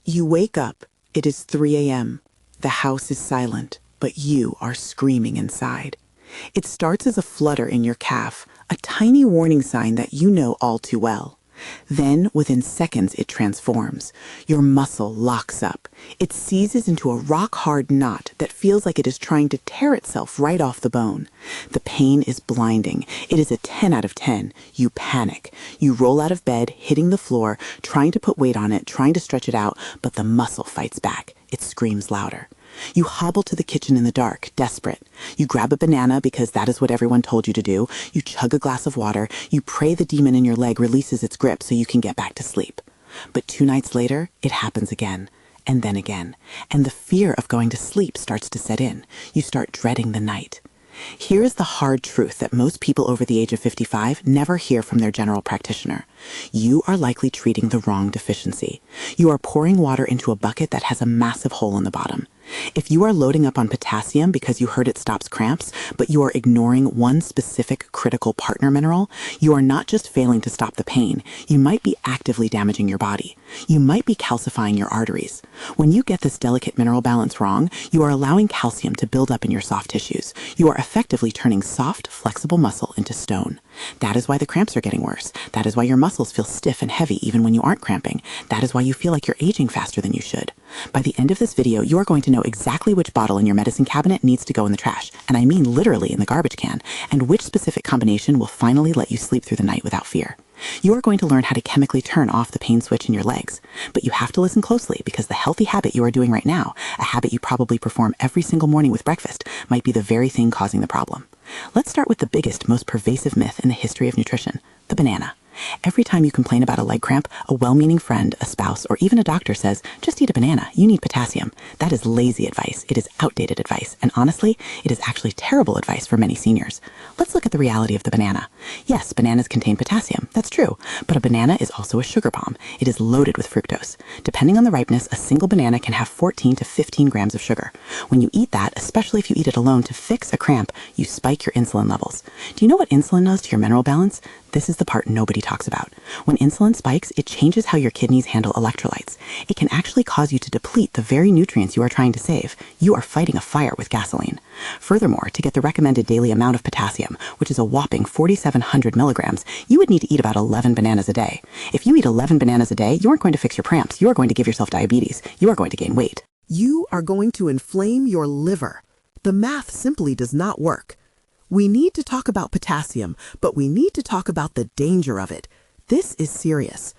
You wake up. It is 3 a.m. The house is silent, but you are screaming inside. It starts as a flutter in your calf, a tiny warning sign that you know all too well. Then, within seconds, it transforms. Your muscle locks up. It seizes into a rock-hard knot that feels like it is trying to tear itself right off the bone. The pain is blinding. It is a 10 out of 10. You panic. You roll out of bed, hitting the floor, trying to put weight on it, trying to stretch it out, but the muscle fights back. It screams louder. You hobble to the kitchen in the dark, desperate. You grab a banana because that is what everyone told you to do. You chug a glass of water. You pray the demon in your leg releases its grip so you can get back to sleep. But 2 nights later, it happens again, and then again. And the fear of going to sleep starts to set in. You start dreading the night. Here is the hard truth that most people over the age of 55 never hear from their general practitioner. You are likely treating the wrong deficiency. You are pouring water into a bucket that has a massive hole in the bottom. If you are loading up on potassium because you heard it stops cramps, but you are ignoring one specific critical partner mineral, you are not just failing to stop the pain, you might be actively damaging your body. You might be calcifying your arteries. When you get this delicate mineral balance wrong, you are allowing calcium to build up in your soft tissues. You are effectively turning soft, flexible muscle into stone. That is why the cramps are getting worse. That is why your muscles feel stiff and heavy even when you aren't cramping. That is why you feel like you're aging faster than you should. By the end of this video, you are going to know exactly which bottle in your medicine cabinet needs to go in the trash, and I mean literally in the garbage can, and which specific combination will finally let you sleep through the night without fear. You are going to learn how to chemically turn off the pain switch in your legs, but you have to listen closely because the healthy habit you are doing right now, a habit you probably perform every single morning with breakfast, might be the very thing causing the problem. Let's start with the biggest, most pervasive myth in the history of nutrition, the banana. Every time you complain about a leg cramp, a well-meaning friend, a spouse, or even a doctor says, just eat a banana, you need potassium. That is lazy advice. It is outdated advice. And honestly, it is actually terrible advice for many seniors. Let's look at the reality of the banana. Yes, bananas contain potassium. That's true. But a banana is also a sugar bomb. It is loaded with fructose. Depending on the ripeness, a single banana can have 14 to 15 grams of sugar. When you eat that, especially if you eat it alone to fix a cramp, you spike your insulin levels. Do you know what insulin does to your mineral balance? This is the part nobody talks about. When insulin spikes, it changes how your kidneys handle electrolytes. It can actually cause you to deplete the very nutrients you are trying to save. You are fighting a fire with gasoline. Furthermore, to get the recommended daily amount of potassium, which is a whopping 4,700 milligrams, you would need to eat about 11 bananas a day. If you eat 11 bananas a day, you aren't going to fix your cramps. You are going to give yourself diabetes. You are going to gain weight. You are going to inflame your liver. The math simply does not work. We need to talk about potassium, but we need to talk about the danger of it. This is serious.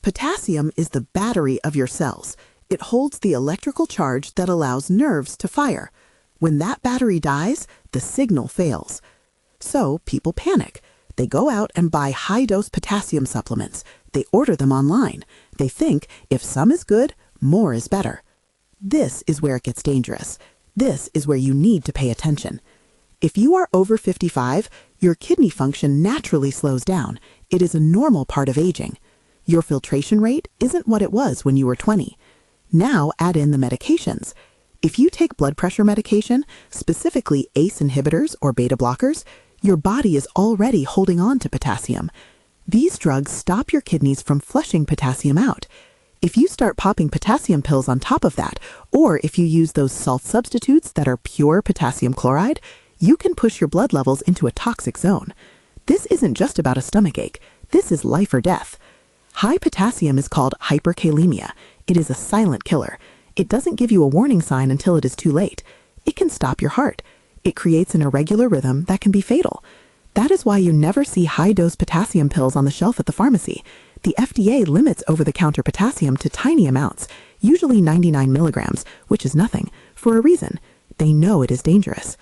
Potassium is the battery of your cells. It holds the electrical charge that allows nerves to fire. When that battery dies, the signal fails. So people panic. They go out and buy high-dose potassium supplements. They order them online. They think if some is good, more is better. This is where it gets dangerous. This is where you need to pay attention. If you are over 55, your kidney function naturally slows down. It is a normal part of aging. Your filtration rate isn't what it was when you were 20. Now add in the medications. If you take blood pressure medication, specifically ACE inhibitors or beta blockers, your body is already holding on to potassium. These drugs stop your kidneys from flushing potassium out. If you start popping potassium pills on top of that, or if you use those salt substitutes that are pure potassium chloride, you can push your blood levels into a toxic zone. This isn't just about a stomach ache. This is life or death. High potassium is called hyperkalemia. It is a silent killer. It doesn't give you a warning sign until it is too late. It can stop your heart. It creates an irregular rhythm that can be fatal. That is why you never see high-dose potassium pills on the shelf at the pharmacy. The FDA limits over-the-counter potassium to tiny amounts, usually 99 milligrams, which is nothing, for a reason. They know it is dangerous.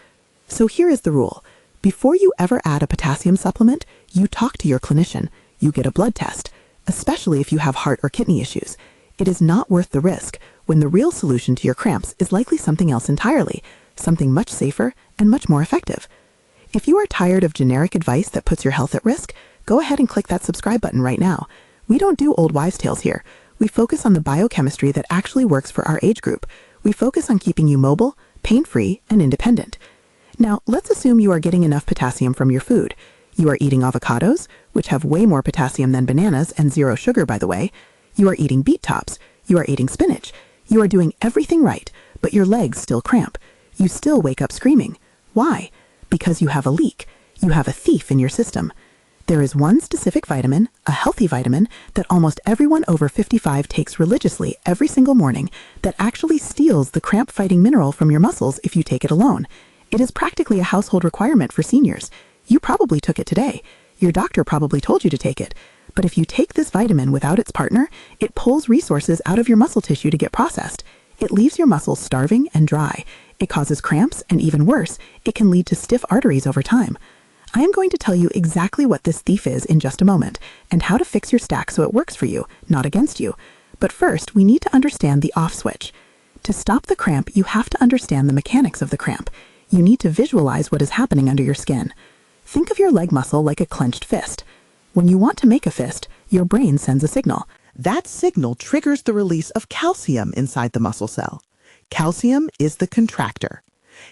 So here is the rule. Before you ever add a potassium supplement, you talk to your clinician. You get a blood test, especially if you have heart or kidney issues. It is not worth the risk when the real solution to your cramps is likely something else entirely, something much safer and much more effective. If you are tired of generic advice that puts your health at risk, go ahead and click that subscribe button right now. We don't do old wives' tales here. We focus on the biochemistry that actually works for our age group. We focus on keeping you mobile, pain-free, and independent. Now, let's assume you are getting enough potassium from your food. You are eating avocados, which have way more potassium than bananas and zero sugar, by the way. You are eating beet tops. You are eating spinach. You are doing everything right, but your legs still cramp. You still wake up screaming. Why? Because you have a leak. You have a thief in your system. There is one specific vitamin, a healthy vitamin, that almost everyone over 55 takes religiously every single morning that actually steals the cramp-fighting mineral from your muscles if you take it alone. It is practically a household requirement for seniors. You probably took it today. Your doctor probably told you to take it. But if you take this vitamin without its partner, it pulls resources out of your muscle tissue to get processed. It leaves your muscles starving and dry. It causes cramps, and even worse, it can lead to stiff arteries over time. I am going to tell you exactly what this thief is in just a moment, and how to fix your stack so it works for you, not against you. But first, we need to understand the off switch. To stop the cramp, you have to understand the mechanics of the cramp. You need to visualize what is happening under your skin. Think of your leg muscle like a clenched fist. When you want to make a fist, your brain sends a signal. That signal triggers the release of calcium inside the muscle cell. Calcium is the contractor.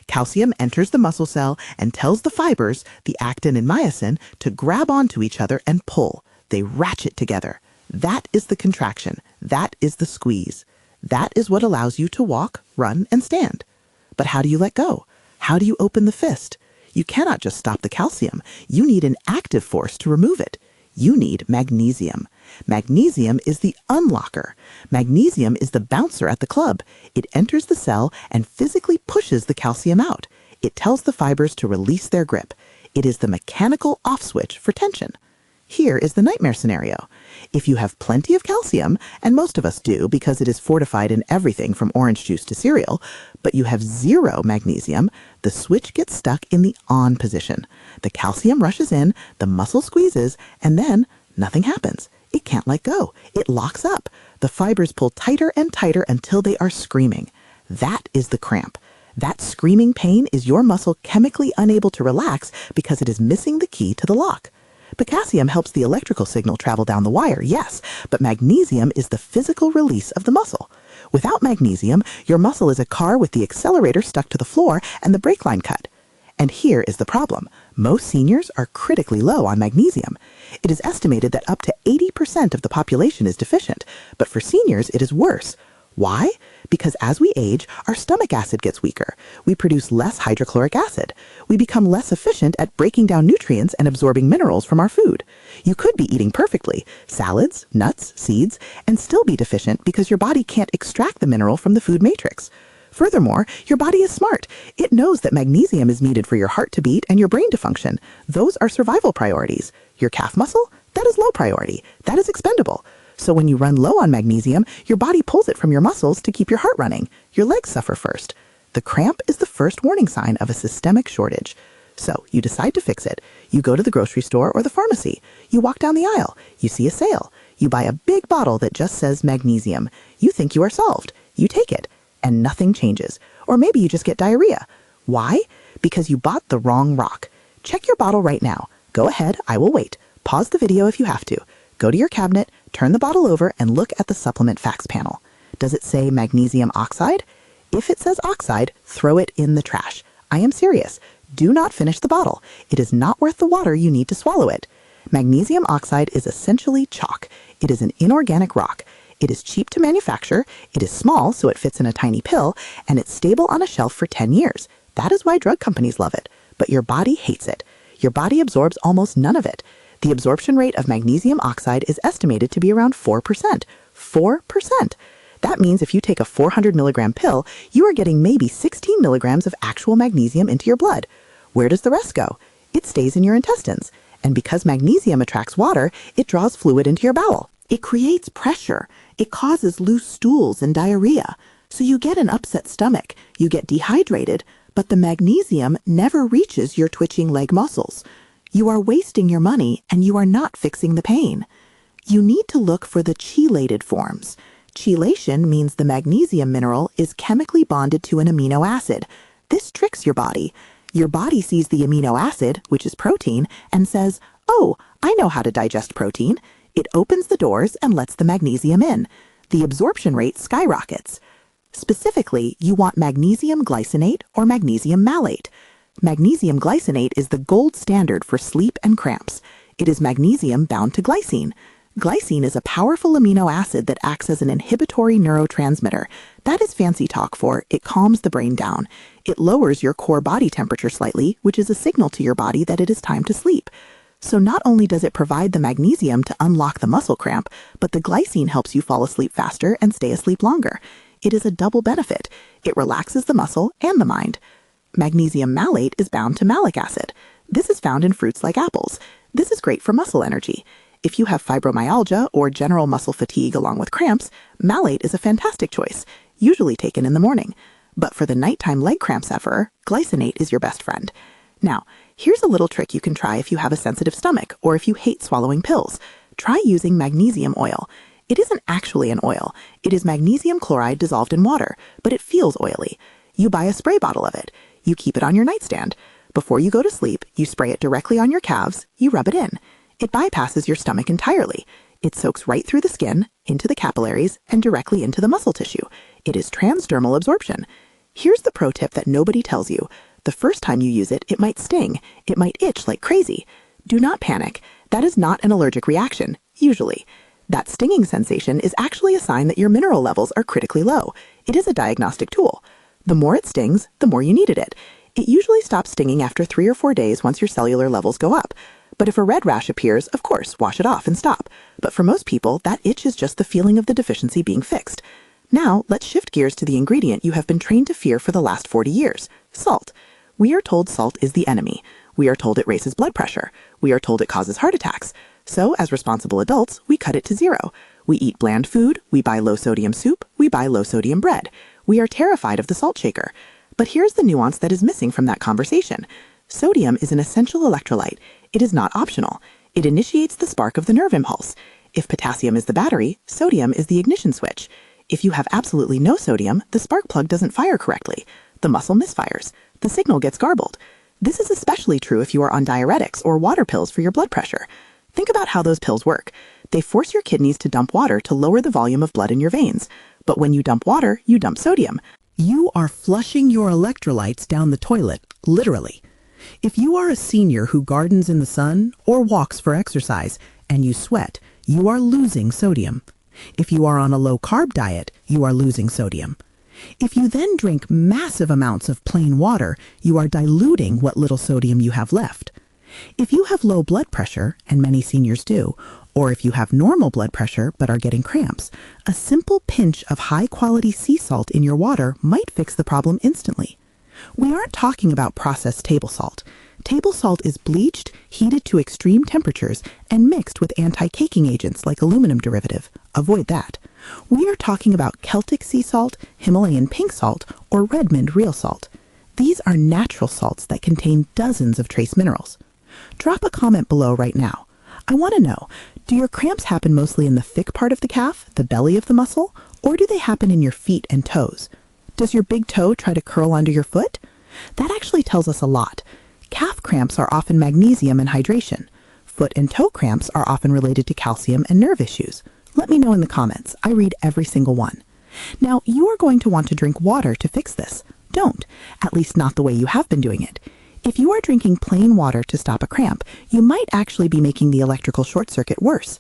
Calcium enters the muscle cell and tells the fibers, the actin and myosin, to grab onto each other and pull. They ratchet together. That is the contraction. That is the squeeze. That is what allows you to walk, run, and stand. But how do you let go? How do you open the fist? You cannot just stop the calcium. You need an active force to remove it. You need magnesium. Magnesium is the unlocker. Magnesium is the bouncer at the club. It enters the cell and physically pushes the calcium out. It tells the fibers to release their grip. It is the mechanical off switch for tension. Here is the nightmare scenario. If you have plenty of calcium, and most of us do because it is fortified in everything from orange juice to cereal, but you have zero magnesium, the switch gets stuck in the on position. The calcium rushes in, the muscle squeezes, and then nothing happens. It can't let go. It locks up. The fibers pull tighter and tighter until they are screaming. That is the cramp. That screaming pain is your muscle chemically unable to relax because it is missing the key to the lock. Potassium helps the electrical signal travel down the wire, yes, but magnesium is the physical release of the muscle. Without magnesium, your muscle is a car with the accelerator stuck to the floor and the brake line cut. And here is the problem. Most seniors are critically low on magnesium. It is estimated that up to 80% of the population is deficient, but for seniors it is worse. Why? Because as we age, our stomach acid gets weaker. We produce less hydrochloric acid. We become less efficient at breaking down nutrients and absorbing minerals from our food. You could be eating perfectly, salads, nuts, seeds, and still be deficient because your body can't extract the mineral from the food matrix. Furthermore, your body is smart. It knows that magnesium is needed for your heart to beat and your brain to function. Those are survival priorities. Your calf muscle? That is low priority. That is expendable. So when you run low on magnesium, your body pulls it from your muscles to keep your heart running. Your legs suffer first. The cramp is the first warning sign of a systemic shortage. So you decide to fix it. You go to the grocery store or the pharmacy. You walk down the aisle. You see a sale. You buy a big bottle that just says magnesium. You think you are solved. You take it, and nothing changes. Or maybe you just get diarrhea. Why? Because you bought the wrong rock. Check your bottle right now. Go ahead, I will wait. Pause the video if you have to. Go to your cabinet, turn the bottle over, and look at the supplement facts panel. Does it say magnesium oxide? If it says oxide, throw it in the trash. I am serious. Do not finish the bottle. It is not worth the water you need to swallow it. Magnesium oxide is essentially chalk. It is an inorganic rock. It is cheap to manufacture, it is small so it fits in a tiny pill, and it's stable on a shelf for 10 years. That is why drug companies love it. But your body hates it. Your body absorbs almost none of it. The absorption rate of magnesium oxide is estimated to be around 4%. 4%! That means if you take a 400 milligram pill, you are getting maybe 16 milligrams of actual magnesium into your blood. Where does the rest go? It stays in your intestines. And because magnesium attracts water, it draws fluid into your bowel. It creates pressure. It causes loose stools and diarrhea. So you get an upset stomach, you get dehydrated, but the magnesium never reaches your twitching leg muscles. You are wasting your money and you are not fixing the pain. You need to look for the chelated forms. Chelation means the magnesium mineral is chemically bonded to an amino acid. This tricks your body. Your body sees the amino acid, which is protein, and says, "Oh, I know how to digest protein." It opens the doors and lets the magnesium in. The absorption rate skyrockets. Specifically, you want magnesium glycinate or magnesium malate. Magnesium glycinate is the gold standard for sleep and cramps. It is magnesium bound to glycine. Glycine is a powerful amino acid that acts as an inhibitory neurotransmitter. That is fancy talk for it calms the brain down. It lowers your core body temperature slightly, which is a signal to your body that it is time to sleep. So not only does it provide the magnesium to unlock the muscle cramp, but the glycine helps you fall asleep faster and stay asleep longer. It is a double benefit. It relaxes the muscle and the mind. Magnesium malate is bound to malic acid. This is found in fruits like apples. This is great for muscle energy. If you have fibromyalgia or general muscle fatigue along with cramps, malate is a fantastic choice, usually taken in the morning. But for the nighttime leg cramp sufferer, glycinate is your best friend. Now, here's a little trick you can try if you have a sensitive stomach or if you hate swallowing pills. Try using magnesium oil. It isn't actually an oil. It is magnesium chloride dissolved in water, but it feels oily. You buy a spray bottle of it. You keep it on your nightstand. Before you go to sleep, you spray it directly on your calves. You rub it in. It bypasses your stomach entirely. It soaks right through the skin, into the capillaries, and directly into the muscle tissue. It is transdermal absorption. Here's the pro tip that nobody tells you. The first time you use it, it might sting. It might itch like crazy. Do not panic. That is not an allergic reaction, usually. That stinging sensation is actually a sign that your mineral levels are critically low. It is a diagnostic tool. The more it stings, the more you needed it. It usually stops stinging after 3 or 4 days once your cellular levels go up. But if a red rash appears, of course, wash it off and stop. But for most people, that itch is just the feeling of the deficiency being fixed. Now, let's shift gears to the ingredient you have been trained to fear for the last 40 years, salt. We are told salt is the enemy. We are told it raises blood pressure. We are told it causes heart attacks. So, as responsible adults, we cut it to zero. We eat bland food, we buy low-sodium soup, we buy low-sodium bread. We are terrified of the salt shaker. But here's the nuance that is missing from that conversation. Sodium is an essential electrolyte. It is not optional. It initiates the spark of the nerve impulse. If potassium is the battery, sodium is the ignition switch. If you have absolutely no sodium, the spark plug doesn't fire correctly. The muscle misfires. The signal gets garbled. This is especially true if you are on diuretics or water pills for your blood pressure. Think about how those pills work. They force your kidneys to dump water to lower the volume of blood in your veins. But when you dump water, you dump sodium. You are flushing your electrolytes down the toilet, literally. If you are a senior who gardens in the sun or walks for exercise and you sweat, you are losing sodium. If you are on a low-carb diet, you are losing sodium. If you then drink massive amounts of plain water, you are diluting what little sodium you have left. If you have low blood pressure, and many seniors do, or if you have normal blood pressure but are getting cramps, a simple pinch of high-quality sea salt in your water might fix the problem instantly. We aren't talking about processed table salt. Table salt is bleached, heated to extreme temperatures, and mixed with anti-caking agents like aluminum derivative. Avoid that. We are talking about Celtic sea salt, Himalayan pink salt, or Redmond real salt. These are natural salts that contain dozens of trace minerals. Drop a comment below right now. I want to know, do your cramps happen mostly in the thick part of the calf, the belly of the muscle, or do they happen in your feet and toes? Does your big toe try to curl under your foot? That actually tells us a lot. Calf cramps are often magnesium and hydration. Foot and toe cramps are often related to calcium and nerve issues. Let me know in the comments. I read every single one. Now, you are going to want to drink water to fix this. Don't, at least not the way you have been doing it. If you are drinking plain water to stop a cramp, you might actually be making the electrical short circuit worse.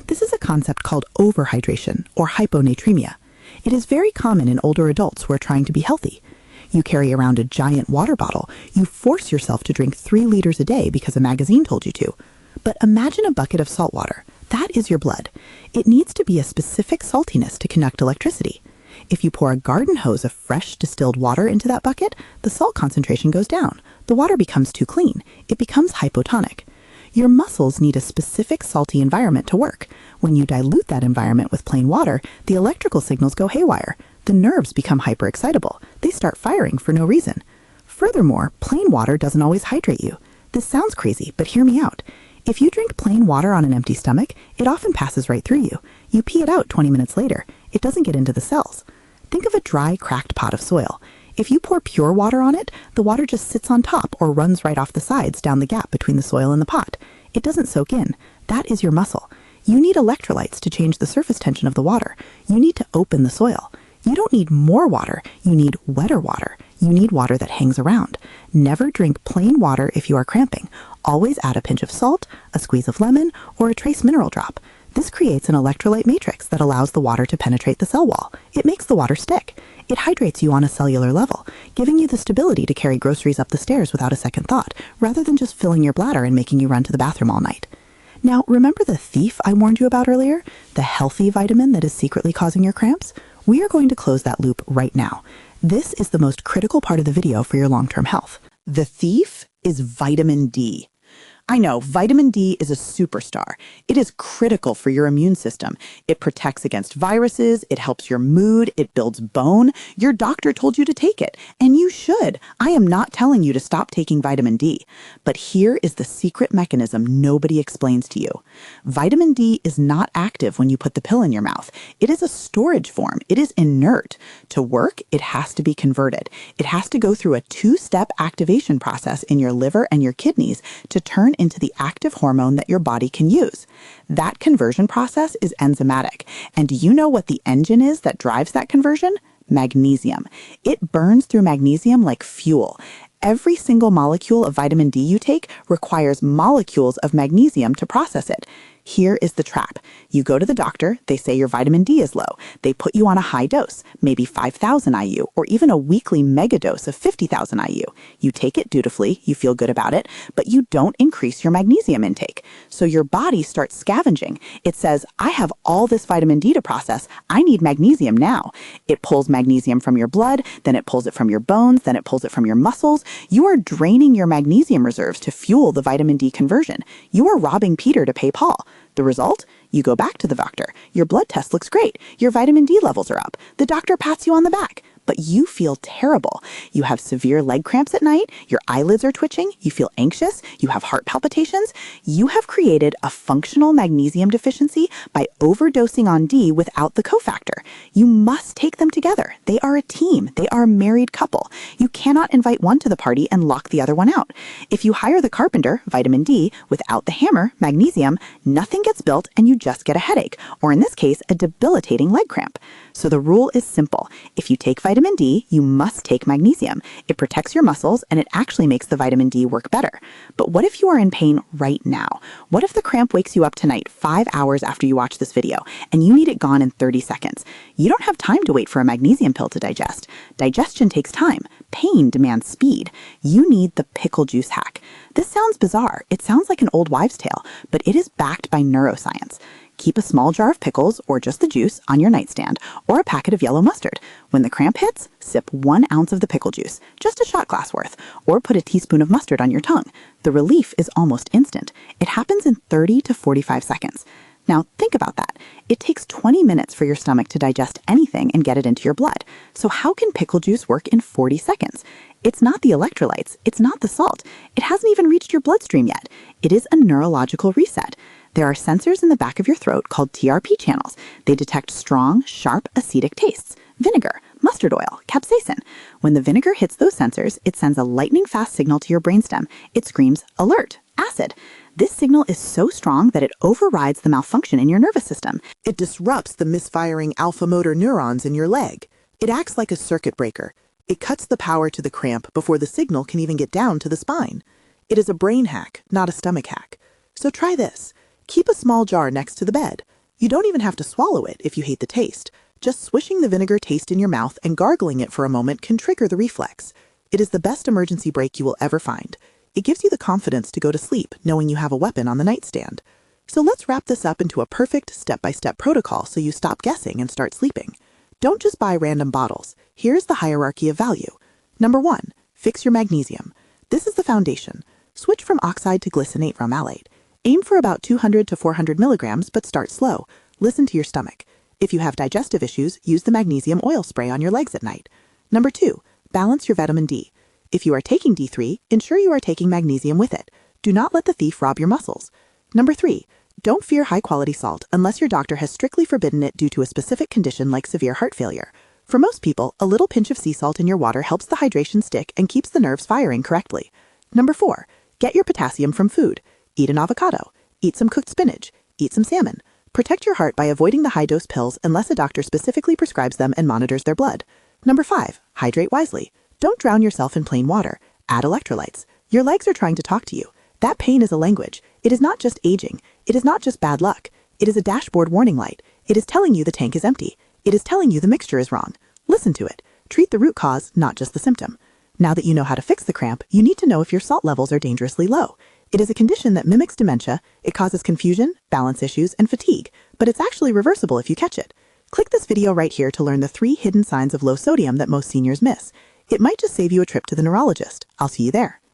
This is a concept called overhydration or hyponatremia. It is very common in older adults who are trying to be healthy. You carry around a giant water bottle. You force yourself to drink 3 liters a day because a magazine told you to. But imagine a bucket of salt water. That is your blood. It needs to be a specific saltiness to conduct electricity. If you pour a garden hose of fresh distilled water into that bucket, the salt concentration goes down. The water becomes too clean. It becomes hypotonic. Your muscles need a specific salty environment to work. When you dilute that environment with plain water, the electrical signals go haywire. The nerves become hyperexcitable. They start firing for no reason. Furthermore, plain water doesn't always hydrate you. This sounds crazy, but hear me out. If you drink plain water on an empty stomach, it often passes right through you. You pee it out 20 minutes later. It doesn't get into the cells. Think of a dry, cracked pot of soil. If you pour pure water on it, the water just sits on top or runs right off the sides down the gap between the soil and the pot. It doesn't soak in. That is your muscle. You need electrolytes to change the surface tension of the water. You need to open the soil. You don't need more water. You need wetter water. You need water that hangs around. Never drink plain water if you are cramping. Always add a pinch of salt, a squeeze of lemon, or a trace mineral drop. This creates an electrolyte matrix that allows the water to penetrate the cell wall. It makes the water stick. It hydrates you on a cellular level, giving you the stability to carry groceries up the stairs without a second thought, rather than just filling your bladder and making you run to the bathroom all night. Now, remember the thief I warned you about earlier? The healthy vitamin that is secretly causing your cramps? We are going to close that loop right now. This is the most critical part of the video for your long-term health. The thief is vitamin D. I know, vitamin D is a superstar. It is critical for your immune system. It protects against viruses, it helps your mood, it builds bone. Your doctor told you to take it, and you should. I am not telling you to stop taking vitamin D. But here is the secret mechanism nobody explains to you. Vitamin D is not active when you put the pill in your mouth. It is a storage form. It is inert. To work, it has to be converted. It has to go through a two-step activation process in your liver and your kidneys to turn into the active hormone that your body can use. That conversion process is enzymatic. And do you know what the engine is that drives that conversion? Magnesium. It burns through magnesium like fuel. Every single molecule of vitamin D you take requires molecules of magnesium to process it. Here is the trap. You go to the doctor, they say your vitamin D is low. They put you on a high dose, maybe 5,000 IU, or even a weekly mega dose of 50,000 IU. You take it dutifully, you feel good about it, but you don't increase your magnesium intake. So your body starts scavenging. It says, I have all this vitamin D to process. I need magnesium now. It pulls magnesium from your blood, then it pulls it from your bones, then it pulls it from your muscles. You are draining your magnesium reserves to fuel the vitamin D conversion. You are robbing Peter to pay Paul. The result? You go back to the doctor. Your blood test looks great. Your vitamin D levels are up. The doctor pats you on the back. But you feel terrible. You have severe leg cramps at night. Your eyelids are twitching. You feel anxious. You have heart palpitations. You have created a functional magnesium deficiency by overdosing on D without the cofactor. You must take them together. They are a team. They are a married couple. You cannot invite one to the party and lock the other one out. If you hire the carpenter, vitamin D, without the hammer, magnesium, nothing gets built and you just get a headache, or in this case, a debilitating leg cramp. So the rule is simple. If you take vitamin D, you must take magnesium. It protects your muscles and it actually makes the vitamin D work better. But what if you are in pain right now? What if the cramp wakes you up tonight 5 hours after you watch this video and you need it gone in 30 seconds? You don't have time to wait for a magnesium pill to digest. Digestion takes time. Pain demands speed. You need the pickle juice hack. This sounds bizarre. It sounds like an old wives' tale, but it is backed by neuroscience. Keep a small jar of pickles, or just the juice, on your nightstand, or a packet of yellow mustard. When the cramp hits, sip 1 ounce of the pickle juice, just a shot glass worth, or put a teaspoon of mustard on your tongue. The relief is almost instant. It happens in 30 to 45 seconds. Now, think about that. It takes 20 minutes for your stomach to digest anything and get it into your blood. So how can pickle juice work in 40 seconds? It's not the electrolytes. It's not the salt. It hasn't even reached your bloodstream yet. It is a neurological reset. There are sensors in the back of your throat called TRP channels. They detect strong, sharp, acidic tastes. Vinegar, mustard oil, capsaicin. When the vinegar hits those sensors, it sends a lightning-fast signal to your brainstem. It screams, alert, acid. This signal is so strong that it overrides the malfunction in your nervous system. It disrupts the misfiring alpha motor neurons in your leg. It acts like a circuit breaker. It cuts the power to the cramp before the signal can even get down to the spine. It is a brain hack, not a stomach hack. So try this. Keep a small jar next to the bed. You don't even have to swallow it if you hate the taste. Just swishing the vinegar taste in your mouth and gargling it for a moment can trigger the reflex. It is the best emergency break you will ever find. It gives you the confidence to go to sleep knowing you have a weapon on the nightstand. So let's wrap this up into a perfect step-by-step protocol so you stop guessing and start sleeping. Don't just buy random bottles. Here's the hierarchy of value. Number 1, fix your magnesium. This is the foundation. Switch from oxide to glycinate from malate. Aim for about 200 to 400 milligrams, but start slow. Listen to your stomach. If you have digestive issues, use the magnesium oil spray on your legs at night. Number 2, balance your vitamin D. If you are taking D3, ensure you are taking magnesium with it. Do not let the thief rob your muscles. Number 3, don't fear high-quality salt unless your doctor has strictly forbidden it due to a specific condition like severe heart failure. For most people, a little pinch of sea salt in your water helps the hydration stick and keeps the nerves firing correctly. Number 4, get your potassium from food. Eat an avocado. Eat some cooked spinach. Eat some salmon. Protect your heart by avoiding the high-dose pills unless a doctor specifically prescribes them and monitors their blood. Number 5, hydrate wisely. Don't drown yourself in plain water. Add electrolytes. Your legs are trying to talk to you. That pain is a language. It is not just aging. It is not just bad luck. It is a dashboard warning light. It is telling you the tank is empty. It is telling you the mixture is wrong. Listen to it. Treat the root cause, not just the symptom. Now that you know how to fix the cramp, you need to know if your salt levels are dangerously low. It is a condition that mimics dementia. It causes confusion, balance issues, and fatigue, but it's actually reversible if you catch it. Click this video right here to learn the 3 hidden signs of low sodium that most seniors miss. It might just save you a trip to the neurologist. I'll see you there.